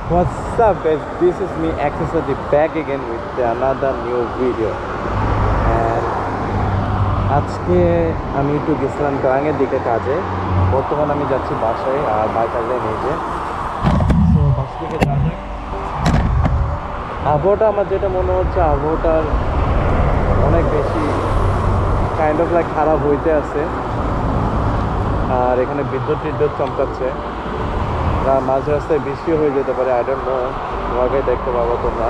What's up guys, this is me Accessory back again with another new video and আজকে আমি একটু গেছিলাম ক্লাঙের দিকে কাজে। বর্তমানে আমি যাচ্ছি বাসায় আর বাইক কাজে নিজে। তো বাস থেকে যাওয়া যাক। আবহাওয়াটা আমার যেটা মনে হচ্ছে আবহাওয়াটার অনেক বেশি কাইন্ড অফ লাইক খারাপ হইতে আছে আর এখানে বিদ্যুৎ চমকাচ্ছে। মাঝ রাস্তায় বৃষ্টি হয়ে যেতে পারে, আই ডোন্ট নো, তোমাকে দেখতে পাবো তোমরা।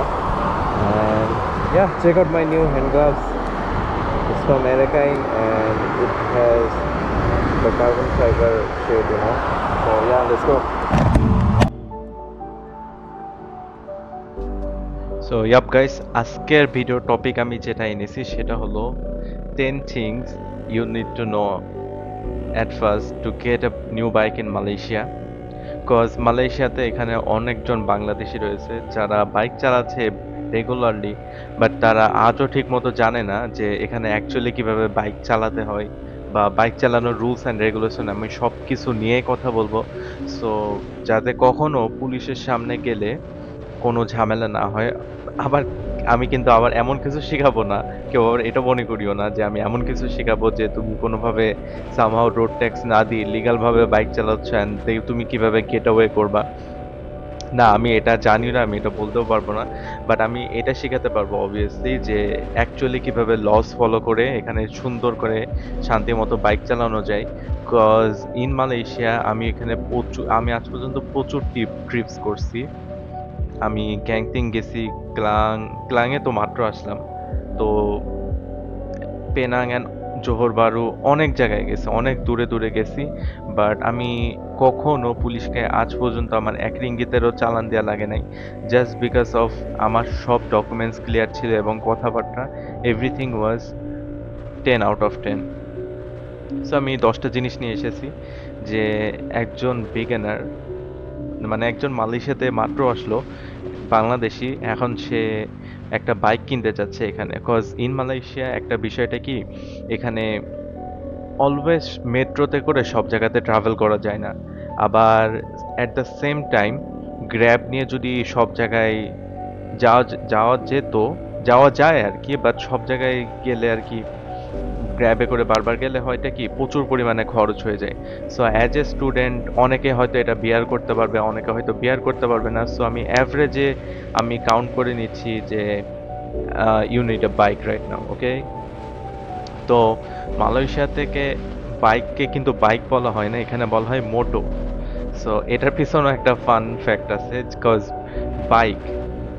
And yeah, check out my new hand gloves. It's from Erekine and it has the carbon fiber shade, you know. So yeah, let's go. So yep guys, আজকের ভিডিও টপিক আমি যেটা এনেছি সেটা হলো 10 things you need to know at first to get a new bike in Malaysia. Because মালয়েশিয়াতে এখানে অনেকজন বাংলাদেশি রয়েছে যারা বাইক চালাচ্ছে রেগুলারলি, বাট তারা আজও ঠিক মতো জানে না যে এখানে অ্যাকচুয়ালি কিভাবে বাইক চালাতে হয় বা বাইক চালানোর রুলস অ্যান্ড রেগুলেশন। আমি সব কিছু নিয়ে কথা বলবো, সো যাতে কখনো পুলিশের সামনে গেলে কোনো ঝামেলা না হয়। আবার আমি কিন্তু আবার এমন কিছু শেখাবো না, কেউ আবার এটা মনে করিও না যে আমি এমন কিছু শেখাবো যে তুমি কোনোভাবে সামহাও রোড ট্যাক্স না দিয়ে লিগাল ভাবে বাইক চালাচ্ছ অ্যান্ড তুমি কিভাবে গেট অ্যাওয়ে করবা। না, আমি এটা জানি না, আমি এটা বলতেও পারবো না, বাট আমি এটা শেখাতে পারবো অবভিয়াসলি যে অ্যাকচুয়ালি কিভাবে লস ফলো করে এখানে সুন্দর করে শান্তি মতো বাইক চালানো যায়। বিকজ ইন মালয়েশিয়া আমি আজ পর্যন্ত প্রচুর ট্রিপস করছি। আমি গ্যাংটিং গেছি, ক্লাঙে তো মাত্র আসলাম, তো পেনাং অ্যান্ড জোহর বারু অনেক জায়গায় গেছি, অনেক দূরে দূরে গেছি, বাট আমি কখনো পুলিশকে আজ পর্যন্ত আমার এক রিঙ্গিতেরও চালান দেওয়া লাগে নাই, জাস্ট বিকজ অফ আমার সব ডকুমেন্টস ক্লিয়ার ছিল এবং কথাবার্তা everything was 10 out of 10। So আমি 10টা জিনিস নিয়ে এসেছি যে একজন বিগিনার, মানে একজন মালয়েশিয়াতে মাত্র আসলো বাংলাদেশি, এখন সে একটা বাইক কিনতে চাচ্ছে এখানে। কজ ইন মালয়েশিয়া একটা বিষয়টা কি, এখানে অলওয়েজ মেট্রোতে করে সব জায়গাতে ট্রাভেল করা যায় না, আবার at the same time grab নিয়ে যদি সব জায়গায় যাওয়া যাওয়া যেত যাওয়া যায় আর কি, বাট সব জায়গায় গেলে আর কি গ্র্যাবে করে বারবার গেলে হয়তো কি প্রচুর পরিমাণে খরচ হয়ে যায়। সো অ্যাজ এ স্টুডেন্ট অনেকে হয়তো এটা বিয়ার করতে পারবে, অনেকে হয়তো বিয়ার করতে পারবে না। সো আমি অ্যাভারেজে আমি কাউন্ট করে নিচ্ছি যে you need a bike right now, okay. তো মালয়েশিয়া থেকে বাইককে কিন্তু বাইক বলা হয় না, এখানে বলা হয় মোটো। সো এটার পিছনেও একটা ফান ফ্যাক্ট আছে, বিকজ বাইক,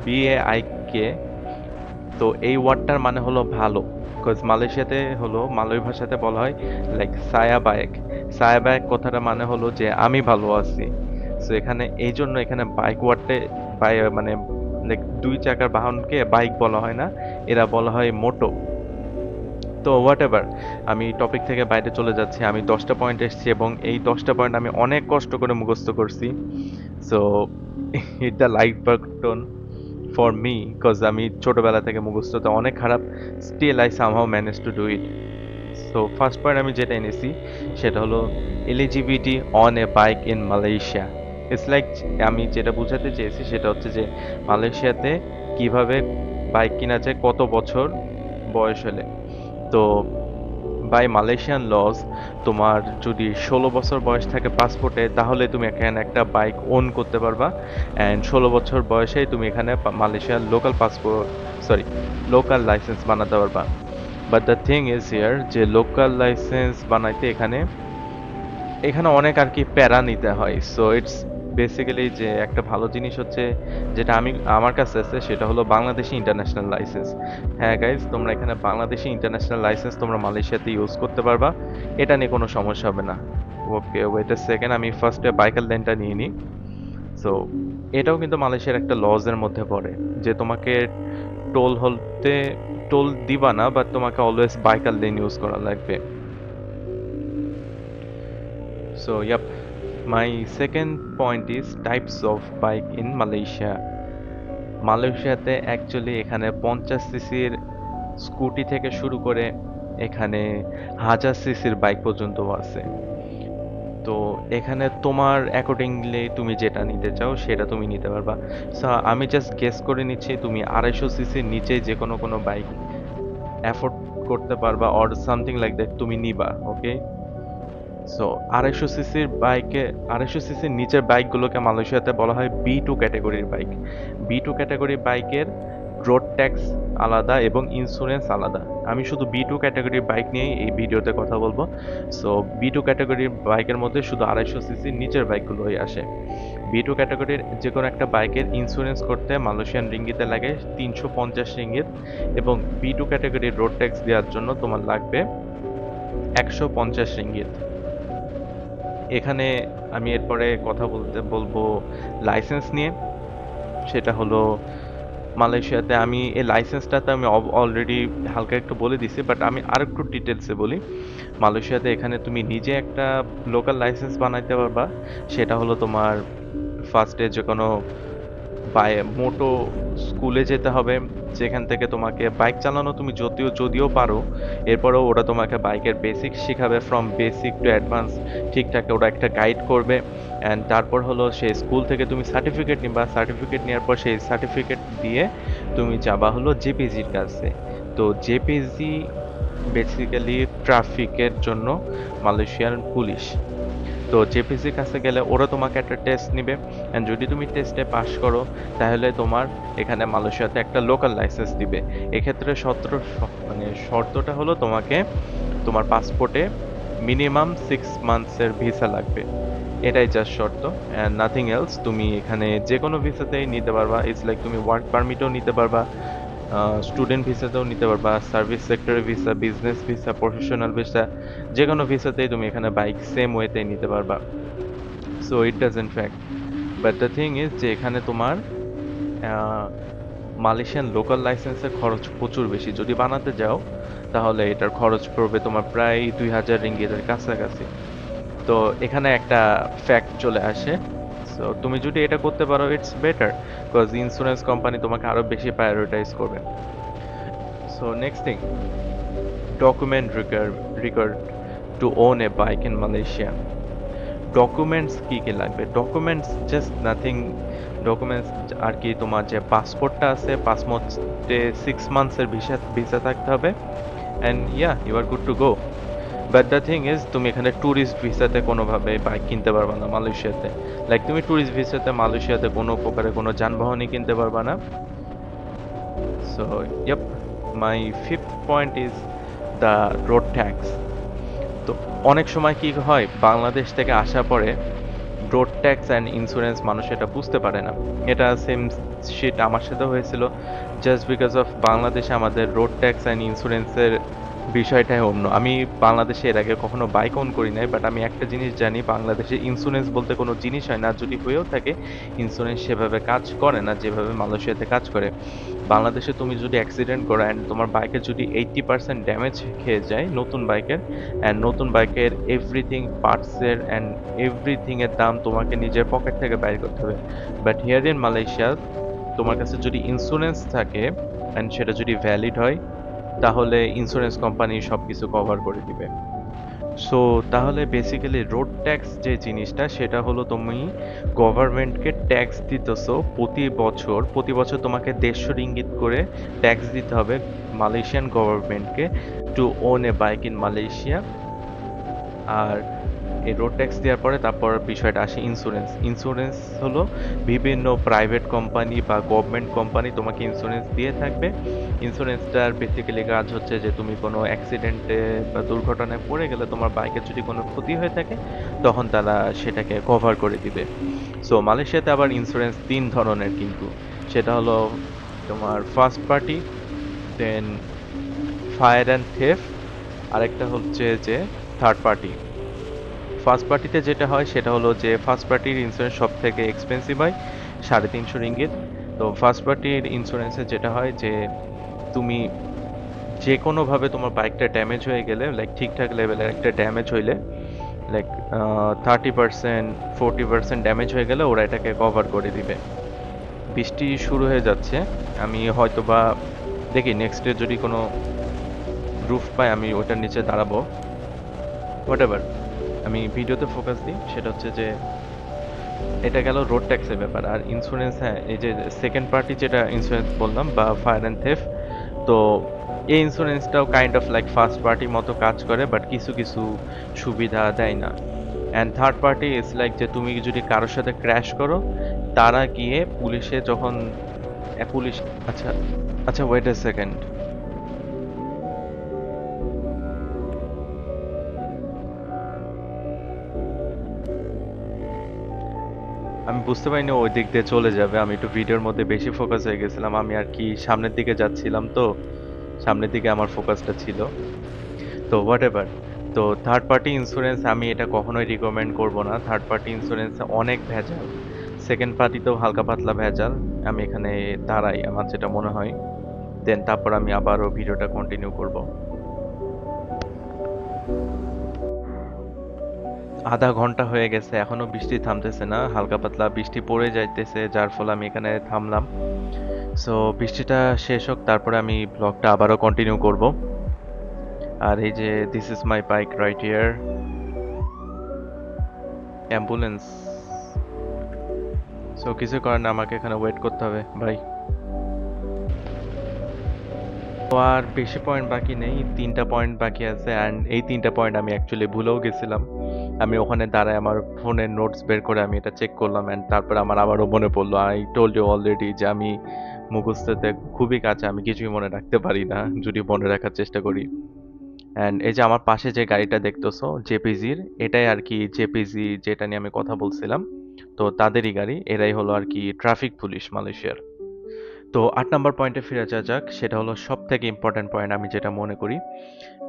BAIK, তো এই ওয়ার্ডটার মানে হলো ভালো। বিকজ মালয়েশিয়াতে হলো মালয় ভাষাতে বলা হয় লাইক সায়াবায়েক। সায়াবায়েক কথাটা মানে হলো যে আমি ভালো আছি। সো এখানে এই জন্য এখানে বাইক ওয়ার্ডে মানে লাইক দুই চাকার বাহনকে বাইক বলা হয় না, এরা বলা হয় মোটো। তো হোয়াট এভার, আমি টপিক থেকে বাইরে চলে যাচ্ছি। আমি 10টা পয়েন্ট এসেছি এবং এই 10টা পয়েন্ট আমি অনেক কষ্ট করে মুখস্থ করছি। So hit the like button for me, because আমি ছোটবেলা থেকে মুখস্থতে অনেক খারাপ, still I somehow manage to do it. So first point আমি যেটা এনেছি সেটা হলো eligibility on a bike in Malaysia. It's like, আমি যেটা বোঝাতে চেয়েছি সেটা হচ্ছে যে মালয়েশিয়াতে কিভাবে বাইক কিনা যায় কত বছর বয়স হলে। তো বাই মালয়েশিয়ান লস, তোমার যদি 16 বছর বয়স থাকে পাসপোর্টে, তাহলে তুমি এখানে একটা বাইক ওন করতে পারবা, অ্যান্ড 16 বছর বয়সেই তুমি এখানে মালয়েশিয়ার local passport, sorry, local licence বানাতে পারবা। But the thing is here যে লোকাল লাইসেন্স বানাইতে এখানে এখানে অনেক আর কি প্যারা নিতে হয়। সো ইটস বেসিক্যালি যে একটা ভালো জিনিস হচ্ছে যেটা আমার কাছে আছে সেটা হলো বাংলাদেশি ইন্টারন্যাশনাল লাইসেন্স। হ্যাঁ গাইজ, তোমরা এখানে বাংলাদেশি ইন্টারন্যাশনাল লাইসেন্স তোমরা মালয়েশিয়াতে ইউজ করতে পারবা, এটা নিয়ে কোনো সমস্যা হবে না। ওকে, ওয়েট এ সেকেন্ড, আমি ফার্স্টে বাইকার লেনটা নিয়ে নিই। সো এটাও কিন্তু মালয়েশিয়ার একটা লজের মধ্যে পড়ে যে তোমাকে টোল হলতে টোল দিবা না, বাট তোমাকে অলওয়েজ বাইকার লেন ইউজ করা লাগবে। So, yep, my second point is types of bike in Malaysia. মালয়েশিয়াতে অ্যাকচুয়ালি এখানে 50 সিসির স্কুটি থেকে শুরু করে এখানে 1000 সিসির বাইক পর্যন্ত আছে। তো তো এখানে তোমার অ্যাকর্ডিংলি তুমি যেটা নিতে চাও সেটা তুমি নিতে পারবা। সো আমি জাস্ট গেস করে নিচ্ছি তুমি 250 সিসির নিচেই যে কোনো বাইক অ্যাফোর্ড করতে পারবা অর সামথিং লাইক দ্যাট তুমি নিবা, ওকে? সো 250 সিসির নিচের বাইকগুলোকে মালয়েশিয়াতে বলা হয় বি টু ক্যাটাগরির বাইক। বি টু ক্যাটাগরির বাইকের রোড ট্যাক্স আলাদা এবং ইন্স্যুরেন্স আলাদা। আমি শুধু বি টু ক্যাটাগরির বাইক নিয়েই এই ভিডিওতে কথা বলবো। সো বি টু ক্যাটাগরির বাইকের মধ্যে শুধু 250 সিসির নিচের বাইকগুলোই আসে। বি টু ক্যাটাগরির যে কোনো একটা বাইকের ইন্স্যুরেন্স করতে মালয়েশিয়ান রিঙ্গিতে লাগে 350 রিঙ্গিত, এবং বি টু ক্যাটাগরির রোড ট্যাক্স দেওয়ার জন্য তোমার লাগবে 150 রিঙ্গিত। এখানে আমি এরপরে কথা বলবো লাইসেন্স নিয়ে। সেটা হলো মালয়েশিয়াতে আমি এই লাইসেন্সটাতে আমি অলরেডি হালকা একটু বলে দিছি, বাট আমি আর একটু ডিটেলসে বলি। মালয়েশিয়াতে এখানে তুমি নিজে একটা লোকাল লাইসেন্স বানাইতে পারবা। সেটা হলো তোমার ফার্স্টে যে কোনো মোটো স্কুলে যেতে হবে, যেখান থেকে তোমাকে বাইক চালানো তুমি যদিও পারো, এরপরেও ওরা তোমাকে বাইকের বেসিক শিখাবে, ফ্রম বেসিক টু অ্যাডভান্স ঠিকঠাক ওরা একটা গাইড করবে। অ্যান্ড তারপর হলো সেই স্কুল থেকে তুমি সার্টিফিকেট নিবা, সার্টিফিকেট নেওয়ার পর সেই সার্টিফিকেট দিয়ে তুমি যাবা হলো জেপিজির কাছে। তো জেপিজি বেসিক্যালি ট্রাফিকের জন্য মালয়েশিয়ার পুলিশ। তো জেপিসির কাছে গেলে ওরা তোমাকে একটা টেস্ট নিবে, অ্যান্ড যদি তুমি টেস্টে পাস করো তাহলে তোমার এখানে মালয়েশিয়াতে একটা লোকাল লাইসেন্স দিবে। এক্ষেত্রে শর্তটা হলো তোমাকে তোমার পাসপোর্টে মিনিমাম 6 মান্থসের ভিসা লাগবে। এটাই জাস্ট শর্ত, অ্যান্ড নাথিং এলস। তুমি এখানে যে কোনো ভিসাতেই নিতে পারবা। ইটস লাইক তুমি ওয়ার্ক পারমিটেও নিতে পারবা, স্টুডেন্ট ভিসাতেও নিতে পারবা, সার্ভিস সেক্টরের visa, business visa, professional visa, যে কোনো ভিসাতেই তুমি এখানে বাইক সেম ওয়েতেই নিতে পারবা। So it doesn't fact, but the thing is যে এখানে তোমার মালয়েশিয়ান লোকাল লাইসেন্সের খরচ প্রচুর বেশি। যদি বানাতে যাও তাহলে এটার খরচ পড়বে তোমার প্রায় 2000 রিঙ্গিতের কাছাকাছি। তো এখানে একটা ফ্যাক্ট চলে আসে। সো তুমি যদি এটা করতে পারো it's better, because insurance company তোমাকে আরো বেশি প্রায়োরিটাইজ করবে। So next thing, document required to own a bike in Malaysia. Documents কি কি লাগবে? Documents just nothing. ডকুমেন্টস আর কি, তোমার যে পাসপোর্টটা আছে, পাসপোর্টে 6 মান্থসের ভিসা থাকতে হবে, and yeah you are good to go. But the thing is তুমি এখানে ট্যুরিস্ট ভিসাতে কোনোভাবে বাইক কিনতে পারবা না মালয়েশিয়াতে। লাইক তুমি ট্যুরিস্ট ভিসাতে মালয়েশিয়াতে কোনো প্রকারে কোনো যানবাহনই কিনতে পারবা না। So ইয়েপ, my fifth point is the road tax. তো অনেক সময় কি হয়, বাংলাদেশ থেকে আসা পরে রোড ট্যাক্স অ্যান্ড ইন্স্যুরেন্স মানুষ এটা বুঝতে পারে না। এটা সেম শিট আমার সাথে হয়েছিল, জাস্ট বিকজ অফ বাংলাদেশে আমাদের রোড ট্যাক্স অ্যান্ড ইন্স্যুরেন্সের বিষয়টাই অন্য। আমি বাংলাদেশে এর আগে কখনো বাইক অন করি নাই, বাট আমি একটা জিনিস জানি, বাংলাদেশে ইন্স্যুরেন্স বলতে কোনো জিনিস হয় না। যদি হয়েও থাকে, ইন্স্যুরেন্স সেভাবে কাজ করে না যেভাবে মালয়েশিয়াতে কাজ করে। বাংলাদেশে তুমি যদি অ্যাক্সিডেন্ট করো অ্যান্ড তোমার বাইকের যদি 80% ড্যামেজ খেয়ে যায় নতুন বাইকের, অ্যান্ড নতুন বাইকের এভরিথিং পার্টসের অ্যান্ড এভরিথিংয়ের দাম তোমাকে নিজের পকেট থেকে বাইর করতে হবে। বাট হিয়ার ইন মালয়েশিয়া তোমার কাছে যদি ইন্স্যুরেন্স থাকে অ্যান্ড সেটা যদি ভ্যালিড হয়, তাহলে ইন্স্যুরেন্স কোম্পানি সব কিছু কভার করে দিবে। সো তাহলে বেসিক্যালি রোড ট্যাক্স যে জিনিসটা, সেটা হলো তুমি গভর্নমেন্টকে ট্যাক্স দিতেছো প্রতি বছর তোমাকে 150 রিঙ্গিত করে ট্যাক্স দিতে হবে মালয়েশিয়ান গভর্নমেন্টকে to own a bike in Malaysia. আর এই রোড ট্যাক্স দেওয়ার পরে তারপর বিষয়টা আসে ইন্স্যুরেন্স হলো বিভিন্ন প্রাইভেট কোম্পানি বা গভর্নমেন্ট কোম্পানি তোমাকে ইন্স্যুরেন্স দিয়ে থাকবে। ইন্স্যুরেন্সটার বেসিক্যালি কাজ হচ্ছে যে তুমি কোনো অ্যাক্সিডেন্টে বা দুর্ঘটনায় পড়ে গেলে তোমার বাইকের যদি কোনো ক্ষতি হয়ে থাকে, তখন তারা সেটাকে কভার করে দিবে। সো মালয়েশিয়াতে আবার ইন্স্যুরেন্স 3 ধরনের কিন্তু, সেটা হলো তোমার first party, then fire and theft, আরেকটা হচ্ছে যে থার্ড পার্টি। ফার্স্ট পার্টিতে যেটা হয় সেটা হলো যে ফার্স্ট পার্টির ইন্স্যুরেন্স সব থেকে এক্সপেন্সিভ হয়, 350 রিঙ্গিত। তো ফার্স্ট পার্টির ইন্স্যুরেন্সে যেটা হয় যে তুমি যে কোনোভাবে তোমার বাইকটা ড্যামেজ হয়ে গেলে, লাইক ঠিকঠাক লেভেলের একটা ড্যামেজ হইলে, লাইক 30% 40% ড্যামেজ হয়ে গেলে ওরা এটাকে কভার করে দিবে। বৃষ্টি শুরু হয়ে যাচ্ছে, আমি হয়তো বা দেখি নেক্সট ডে যদি কোনো রুফ পাই আমি ওটার নিচে দাঁড়াবো, হোয়াট এভার। আমি ভিডিওতে ফোকাস দিই, সেটা হচ্ছে যে এটা গেল রোড ট্যাক্সের ব্যাপার। আর ইন্স্যুরেন্স, হ্যাঁ, এই যে সেকেন্ড পার্টি যেটা ইন্স্যুরেন্স বললাম বা ফায়ার অ্যান্ড থেফট, তো এই ইন্স্যুরেন্সটাও কাইন্ড অফ লাইক ফার্স্ট পার্টির মতো কাজ করে, বাট কিছু কিছু সুবিধা দেয় না। And third party is like যে তুমি যদি কারোর সাথে ক্র্যাশ করো, তারা গিয়ে পুলিশে যখন পুলিশ, আচ্ছা আচ্ছা, ওয়েট এ সেকেন্ড। আমি বুঝতে পারিনি ওই দিক দিয়ে চলে যাবে, আমি একটু ভিডিওর মধ্যে বেশি ফোকাস হয়ে গেছিলাম, আমি আর কি সামনের দিকে যাচ্ছিলাম, তো সামনের দিকে আমার ফোকাসটা ছিল। তো হোয়াট এভার, তো থার্ড পার্টি ইন্স্যুরেন্স আমি এটা কখনোই রিকমেন্ড করব না। থার্ড পার্টি ইন্স্যুরেন্সে অনেক ভেজাল, সেকেন্ড পার্টিতেও হালকা পাতলা ভেজাল। আমি এখানে দাঁড়াই, আমার যেটা মনে হয়, দেন তারপর আমি আবারও ভিডিওটা কন্টিনিউ করব। আধা ঘন্টা হয়ে গেছে, এখনো বৃষ্টি থামতেছে না, হালকা পাতলা বৃষ্টি পড়ে যাইতেছে, যার ফলে আমি এখানে থামলাম। সো বৃষ্টিটা শেষ হোক, তারপরে আমি ব্লগটা আবারও কন্টিনিউ করব। আর এই যে this is my bike right here. Ambulance, so কিছু করার না, আমাকে এখানে ওয়েট করতে হবে ভাই। তো আর বেশি পয়েন্ট বাকি নেই, 3টা পয়েন্ট বাকি আছে, অ্যান্ড এই 3টা পয়েন্ট আমি অ্যাকচুয়ালি ভুলেও গেছিলাম। আমি ওখানে দাঁড়ায় আমার ফোনের নোটস বের করে আমি এটা চেক করলাম, অ্যান্ড তারপর আমার আবারও মনে পড়লো। আই টোল্ড ইউ অলরেডি যে আমি মুখস্থতে খুবই কাছে, আমি কিছুই মনে রাখতে পারি না যদি মনে রাখার চেষ্টা করি। অ্যান্ড এই যে আমার পাশে যে গাড়িটা দেখতেছো জেপিজির, এটাই আর কি জেপিজি যেটা নিয়ে আমি কথা বলছিলাম, তো তাদেরই গাড়ি, এরাই হলো আর কি ট্রাফিক পুলিশ মালয়েশিয়ার। তো 8 নম্বর পয়েন্টে ফিরে যাওয়া যাক, সেটা হলো সব থেকে ইম্পর্টেন্ট পয়েন্ট আমি যেটা মনে করি,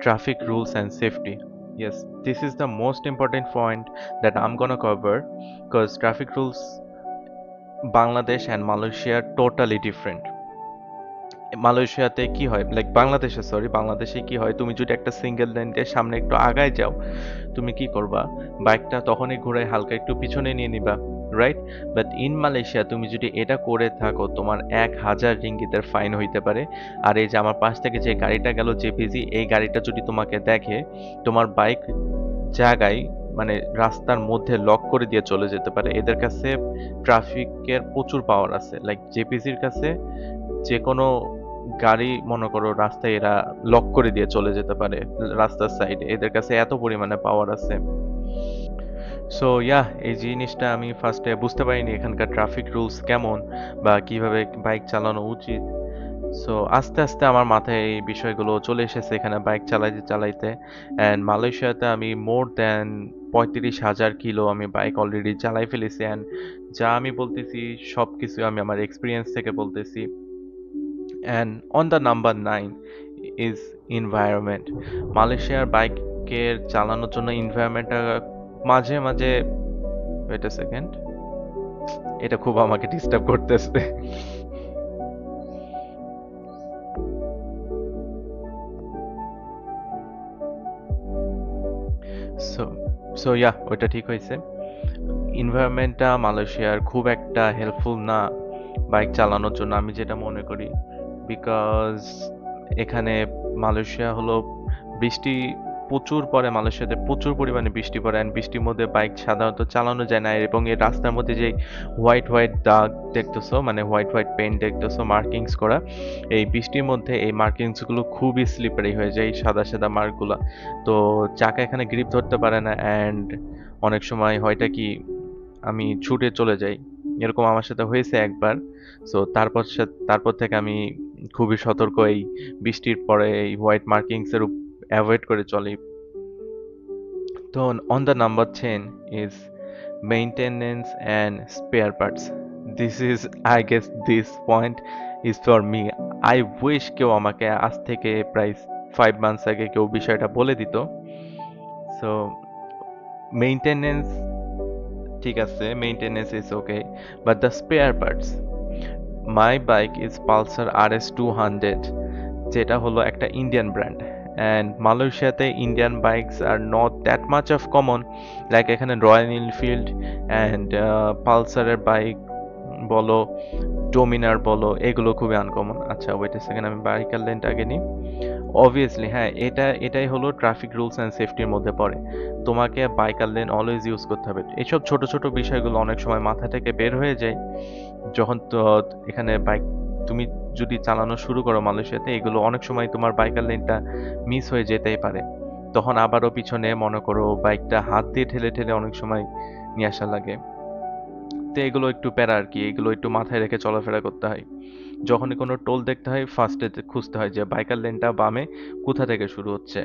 traffic rules and safety. Yes, this is the most important point that I'm gonna cover, because traffic rules Bangladesh and Malaysia are totally different. মালয়েশিয়াতে কি হয়, লাইক বাংলাদেশে, সরি, বাংলাদেশে কি হয়, তুমি যদি একটা সিঙ্গেল লেন দিয়ে সামনে একটু আগায় যাও, তুমি কি করবা, বাইকটা তখনই ঘুরে হালকা একটু পিছনে নিয়ে নিবা, রাইট? বাট ইন মালয়েশিয়া তুমি যদি এটা করে থাকো, তোমার 1000 রিঙ্গিতের ফাইন হইতে পারে। আর এই যে আমার পাশ থেকে যে গাড়িটা গেল জেপিজি, এই গাড়িটা যদি তোমাকে দেখে, তোমার বাইক জায়গায়, মানে রাস্তার মধ্যে লক করে দিয়ে চলে যেতে পারে। এদের কাছে ট্রাফিকের প্রচুর পাওয়ার আছে, লাইক জেপিজির কাছে যে কোনো গাড়ি মনে করো রাস্তায় এরা লক করে দিয়ে চলে যেতে পারে রাস্তার সাইডে, এদের কাছে এত পরিমাণে পাওয়ার আছে। সো ইয়া, এই জিনিসটা আমি ফার্স্টে বুঝতে পারিনি এখানকার ট্রাফিক রুলস কেমন বা কিভাবে বাইক চালানো উচিত। সো আস্তে আস্তে আমার মাথায় এই বিষয়গুলো চলে এসেছে এখানে বাইক চালাইতে চালাইতে। অ্যান্ড মালয়েশিয়াতে আমি মোর দ্যান 35,000 কিলো আমি বাইক অলরেডি চালাই ফেলেছি। অ্যান্ড যা আমি বলতেছি সব কিছু আমি আমার এক্সপিরিয়েন্স থেকে বলতেছি। And on the number 9 is environment. মালয়েশিয়ার বাইকের চালানোর জন্য এনভায়রনমেন্টটা মাঝে মাঝে, ওয়েট আ সেকেন্ড, এটা খুব আমাকে ডিস্টার্ব করতেছে। সো সো ইয়া, ওইটা ঠিক হয়েছে। এনভায়রনমেন্টটা মালয়েশিয়ার খুব একটা হেল্পফুল না বাইক চালানোর জন্য, আমি যেটা মনে করি। বিকজ এখানে মালয়েশিয়া হলো বৃষ্টি প্রচুর পড়ে, মালয়েশিয়াতে প্রচুর পরিমাণে বৃষ্টি পড়ে, অ্যান্ড বৃষ্টির মধ্যে বাইক সাধারণত চালানো যায় না। এবং এই রাস্তার মধ্যে যে হোয়াইট হোয়াইট দাগ দেখতেছো, মানে হোয়াইট হোয়াইট পেন্ট দেখতেছো মার্কিংস করা, এই বৃষ্টির মধ্যে এই মার্কিংসগুলো খুবই স্লিপারি হয়ে যায়, এই সাদা সাদা মার্কগুলো। তো চাকা এখানে গ্রিপ ধরতে পারে না, অ্যান্ড অনেক সময় হয়টা কি আমি ছুটে চলে যাই, এরকম আমার সাথে হয়েছে একবার। সো তারপর থেকে আমি খুবই সতর্ক, এই বৃষ্টির পরে এই হোয়াইট মার্কিংস এর অ্যাভয়েড করে চলি। তো on the number 10 is maintenance and spare parts. This is, I guess this point is for me. I wish কেউ আমাকে আজ থেকে প্রায় 5 মান্থস আগে কেউ বিষয়টা বলে দিত। সো মেইনটেনেন্স ঠিক আছে, maintenance is okay, but the spare parts, my bike is Pulsar RS200, যেটা হলো একটা ইন্ডিয়ান ব্র্যান্ড। অ্যান্ড মালয়েশিয়াতে Indian bikes are not that much of common, like এখানে রয়্যাল এনফিল্ড অ্যান্ড পালসারের বাইক বলো, ডোমিনার বলো, এগুলো খুবই আনকমন। আচ্ছা ওয়েট এ সেকেন্ড, আমি বাইকার লেনটা আগে নিই। অবভিয়াসলি হ্যাঁ, এটাই হলো ট্রাফিক রুলস অ্যান্ড সেফটির মধ্যে পড়ে। তোমাকে বাইকার লেন অলওয়েজ ইউজ করতে হবে। এসব ছোট ছোট বিষয়গুলো অনেক সময় মাথা থেকে বের হয়ে যায় যখন তো এখানে বাইক তুমি যদি চালানো শুরু করো মালয়েশিয়াতে, এগুলো অনেক সময় তোমার বাইকার লেনটা মিস হয়ে যেতেই পারে। তখন আবারও পিছনে মনে করো বাইকটা হাত দিয়ে ঠেলে ঠেলে অনেক সময় নিয়ে আসা লাগে। তো এগুলো একটু প্যারা আর কি, এগুলো একটু মাথায় রেখে চলাফেরা করতে হয়। যখনই কোনো টোল দেখতে হয় ফার্স্টে খুঁজতে হয় যে বাইকার লেনটা বামে কোথা থেকে শুরু হচ্ছে।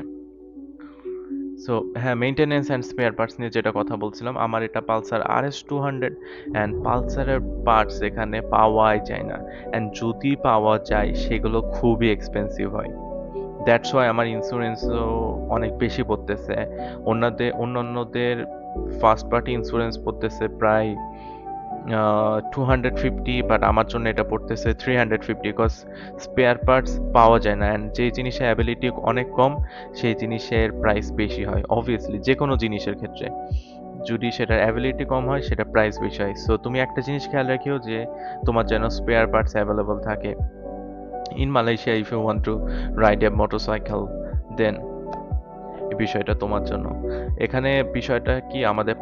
সো হ্যাঁ, মেইনটেনেন্স অ্যান্ড স্পেয়ার পার্টস নিয়ে যেটা কথা বলছিলাম, আমার এটা পালসার RS 200, অ্যান্ড পালসারের পার্টস এখানে পাওয়াই যায় না, অ্যান্ড যদি পাওয়া যায় সেগুলো খুবই এক্সপেন্সিভ হয়। দ্যাটস ওয়াই আমার ইন্স্যুরেন্সও অনেক বেশি পড়তেছে। অন্যান্যদের ফার্স্ট পার্টি ইন্স্যুরেন্স পড়তেছে প্রায় 250, বাট আমার জন্য এটা পড়তেছে 350, বিকজ স্পেয়ার পার্টস পাওয়া যায় না, অ্যান্ড যেই জিনিসের অ্যাবিলিটি অনেক কম সেই জিনিসের প্রাইস বেশি হয়। অবভিয়াসলি যে কোনো জিনিসের ক্ষেত্রে যদি সেটার অ্যাবিলিটি কম হয় সেটা প্রাইস বেশি হয়। সো তুমি একটা জিনিস খেয়াল রাখিও যে তোমার যেন স্পেয়ার পার্টস অ্যাভেলেবল থাকে in Malaysia. If you want to ride a motorcycle, then এই বিষয়টা তোমার জন্য। এখানে বিষয়টা কি, আমাদের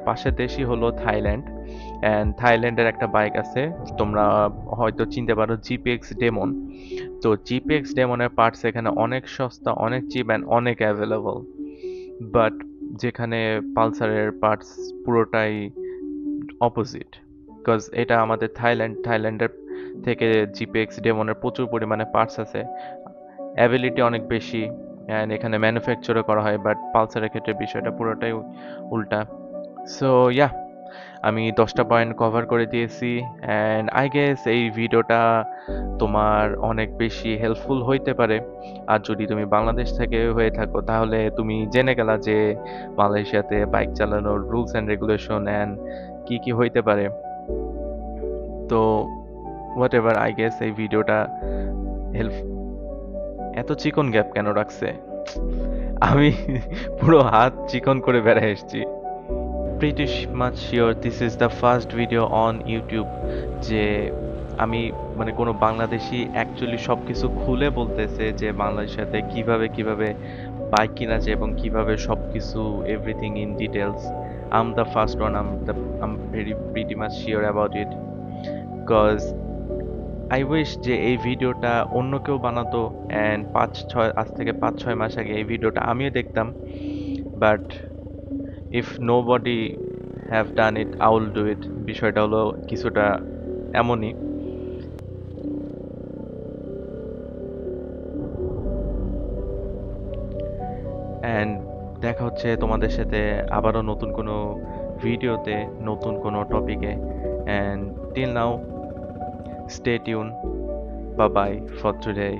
পাশের দেশই হলো থাইল্যান্ড, অ্যান্ড থাইল্যান্ডের একটা বাইক আছে, তোমরা হয়তো চিনতে পারো, জিপিএক্স ডেমন। তো জিপিএক্স ডেমনের পার্টস এখানে অনেক সস্তা, অনেক চিপ অ্যান্ড অনেক অ্যাভেলেবল। বাট যেখানে পালসারের পার্টস পুরোটাই অপোজিট, বিকজ এটা আমাদের থাইল্যান্ডের থেকে জিপিএক্স ডেমনের প্রচুর পরিমাণে পার্টস আছে, অ্যাবিলিটি অনেক বেশি, অ্যান্ড এখানে ম্যানুফ্যাকচারও করা হয়। বাট পালসারের ক্ষেত্রে বিষয়টা পুরোটাই উল্টা। সো ইয়া, আমি 10টা পয়েন্ট কভার করে দিয়েছি, অ্যান্ড আই গেস এই ভিডিওটা তোমার অনেক বেশি হেল্পফুল হইতে পারে। আর যদি তুমি বাংলাদেশ থেকে হয়ে থাকো তাহলে তুমি জেনে গেলা যে মালয়েশিয়াতে বাইক চালানোর রুলস অ্যান্ড রেগুলেশন অ্যান্ড কি কি হইতে পারে। তো হোয়াট এভার, আই গেস এই ভিডিওটা হেল্প। এত চিকন গ্যাপ কেন রাখছে? আমি পুরো হাত চিকন করে বেড়ায় এসেছি। Pretty much sure this is the first video on YouTube যে আমি মানে কোনো বাংলাদেশি অ্যাকচুয়ালি সব কিছু খুলে বলতেছে যে বাংলাদেশের কিভাবে কিভাবে বাইক কিনা যায় এবং কিভাবে সব কিছু everything in details. I'm the first one, I'm very pretty much sure about it, because I wish যে এই ভিডিওটা অন্য কেউ বানাতো, অ্যান্ড আজ থেকে 5-6 মাস আগে এই ভিডিওটা আমিও দেখতাম। But if nobody have done it, I will do it। বিষয়টা হলো কিছুটা এমনই। অ্যান্ড দেখা হচ্ছে তোমাদের সাথে আবারও নতুন কোনো ভিডিওতে, নতুন কোনো টপিকে। And till now, stay tuned, bye bye for today।